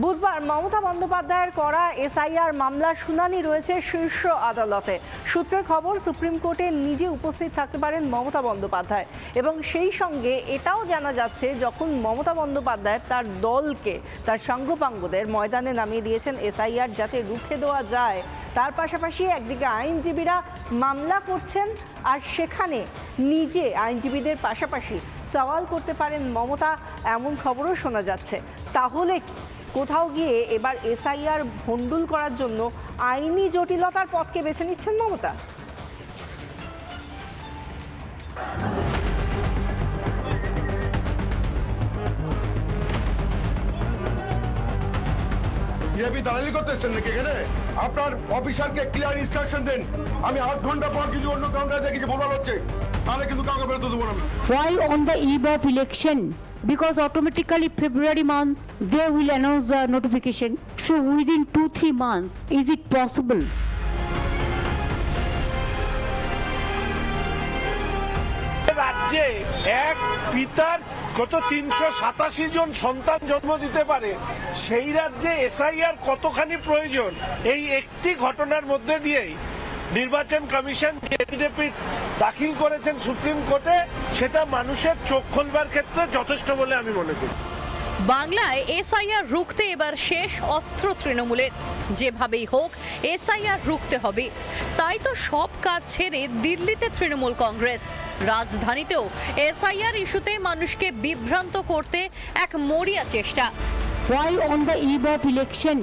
বুধবার মমতা বন্দ্যোপাধ্যায়ের করা এসআইআর মামলার শুনানি রয়েছে শীর্ষ আদালতে। সূত্রের খবর, সুপ্রিম কোর্টে নিজে উপস্থিত থাকতে পারেন মমতা বন্দ্যোপাধ্যায় এবং সেই সঙ্গে এটাও জানা যাচ্ছে যখন মমতা বন্দ্যোপাধ্যায় তার দলকে, তার সাঙ্গপাঙ্গদের ময়দানে নামিয়ে দিয়েছেন এসআইআর যাতে রুখে দেওয়া যায়, তার পাশাপাশি একদিকে আইনজীবীরা মামলা করছেন আর সেখানে নিজে আইনজীবীদের পাশাপাশি সওয়াল করতে পারেন মমতা, এমন খবরও শোনা যাচ্ছে। তাহলে কোথাও গিয়ে এবার এসআইআর ভণ্ডুল করার জন্য আইনি জটিলতার পথকে বেছে নিচ্ছেন মমতা? দালালি করতেছেন নাকি এখানে? আপনার অফিসারকে ক্লিয়ার ইনস্ট্রাকশন দেন। আমি 8 ঘন্টা পর কিছু অন্য কাউন্টারে দেখি যে ভুলভাল হচ্ছে, তাহলে কিন্তু কাউকে বেরোতে দেবো না। Why on the eve of election? Because automatically February month they will announce the notification. So within 2-3 months, is it possible? রাজ্যে এক পিতার কত 387 জন সন্তান জন্ম দিতে পারে, সেই রাজ্যে এসআইআর কতখানি প্রয়োজন, এই একটি ঘটনার মধ্যে দিয়েই নির্বাচন কমিশন যে এফিডেভিট দাখিল করেছেন সুপ্রিম কোর্টে, সেটা মানুষের চোখ খোলবার ক্ষেত্রে যথেষ্ট বলে আমি মনে করি। বাংলায় এসআইআর রুখতে এবার শেষ অস্ত্র তৃণমূলের। যেভাবেই হোক এসআইআর রুখতে হবে, তাই তো সব কাজ ছেড়ে দিল্লিতে তৃণমূল কংগ্রেস। রাজধানীতেও এসআইআর ইস্যুতে মানুষকে বিভ্রান্ত করতে এক মরিয়া চেষ্টা। Why on the eve of election?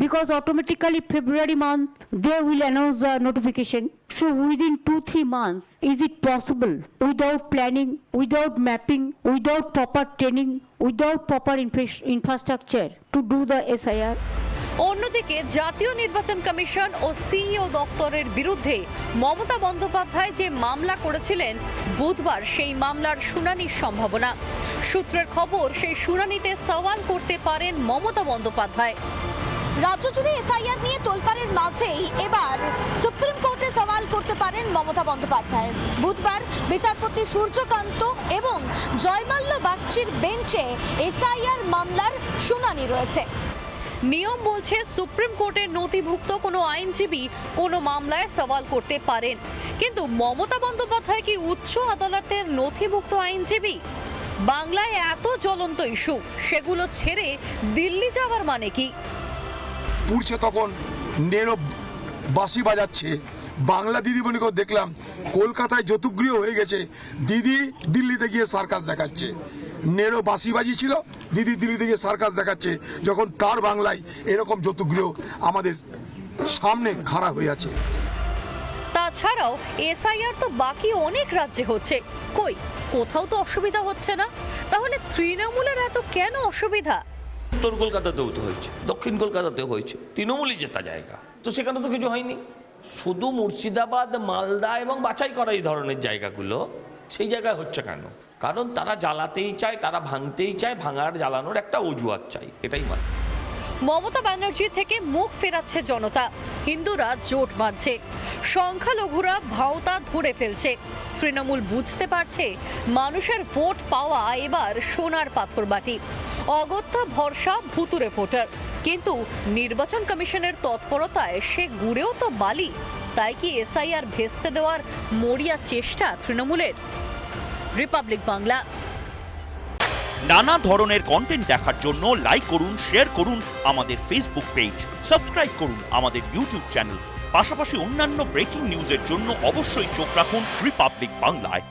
Because automatically February month they will announce the notification. So within 2-3 months, is it possible without planning, without mapping, without proper training, without proper infrastructure to do the SIR? অন্যদিকে জাতীয় নির্বাচন commission ও CEO দপ্তরের বিরুদ্ধে মমতা বন্দ্যোপাধ্যায় যে মামলা করেছিলেন, বুধবার সেই মামলার শুনানির সম্ভাবনা। সূত্রের খবর, সেই শুনানিতে সওয়াল করতে পারেন মমতা বন্দ্যোপাধ্যায়। রাজ্য জুড়ে এসআইআর নিয়ে তোলপাড়ের মাঝেই এবার সুপ্রিম কোর্টে সওয়াল করতে পারেন মমতা বন্দ্যোপাধ্যায়। বুধবার বিচারপতি সূর্যকান্ত এবং জয়মাল্য বাগচির বেঞ্চে এসআইআর মামলার শুনানি রয়েছে। নিয়ম বলছে সুপ্রিম কোর্টের নথিভুক্ত কোনো আইনজীবী কোনো মামলায় সওয়াল করতে পারেন, কিন্তু মমতা বন্দ্যোপাধ্যায় কি উচ্চ আদালতের নথিভুক্ত আইনজীবী? বাংলায় এত জ্বলন্ত ইস্যু, সেগুলো ছেড়ে দিল্লি যাওয়ার মানে কি? পুড়ছে তখন নেরো বাঁশি বাজাচ্ছে। বাংলা দিদিমণিকেও দেখলাম কলকাতায় যৌতুকগৃহ হয়ে গেছে, দিদি দিল্লিতে গিয়ে সার্কাস দেখাচ্ছে। নেরো বাঁশিবাজি ছিল, দিদি দিল্লিতে গিয়ে সার্কাস দেখাচ্ছে, যখন তার বাংলায় এরকম যৌতুকগৃহ আমাদের সামনে খাড়া হয়ে আছে। তাছাড়াও এসআইআর তো বাকি অনেক রাজ্যে হচ্ছে, কই কোথাও তো অসুবিধা হচ্ছে না। তাহলে তৃণমূলের এত কেন অসুবিধা? উত্তর কলকাতাতেও তো হয়েছে, দক্ষিণ কলকাতাতেও হয়েছে, তৃণমূলই জেতা জায়গা, তো সেখানে তো কিছু হয়নি। শুধু মুর্শিদাবাদ, মালদা এবং বাছাই করা এই ধরনের জায়গাগুলো সেই জায়গায় হচ্ছে কেন? কারণ তারা জ্বালাতেই চায়, তারা ভাঙতেই চায়, ভাঙার জ্বালানোর একটা অজুহাত চাই, এটাই মানে। মমতা ব্যানার্জি থেকে মুখ ফেরাচ্ছে জনতা, হিন্দুরা জোট বাঁধছে, সংখ্যালঘুরা ভাওতা ধরে ফেলছে। তৃণমূল বুঝতে পারছে মানুষের ভোট পাওয়া এবার সোনার পাথর বাটি, অগত্যা ভরসা ভুতুরে ভোটার। কিন্তু নির্বাচন কমিশনের তৎপরতায় সে গুড়েও তো বালি। তাই কি এসআইআর ভেস্তে দেওয়ার মরিয়া চেষ্টা তৃণমূলের? রিপাবলিক বাংলা। নানা ধরনের কন্টেন্ট দেখার জন্য লাইক করুন, শেয়ার করুন আমাদের ফেসবুক পেজ, সাবস্ক্রাইব করুন আমাদের ইউটিউব চ্যানেল। পাশাপাশি অন্যান্য ব্রেকিং নিউজের জন্য অবশ্যই চোখ রাখুন রিপাবলিক বাংলায়।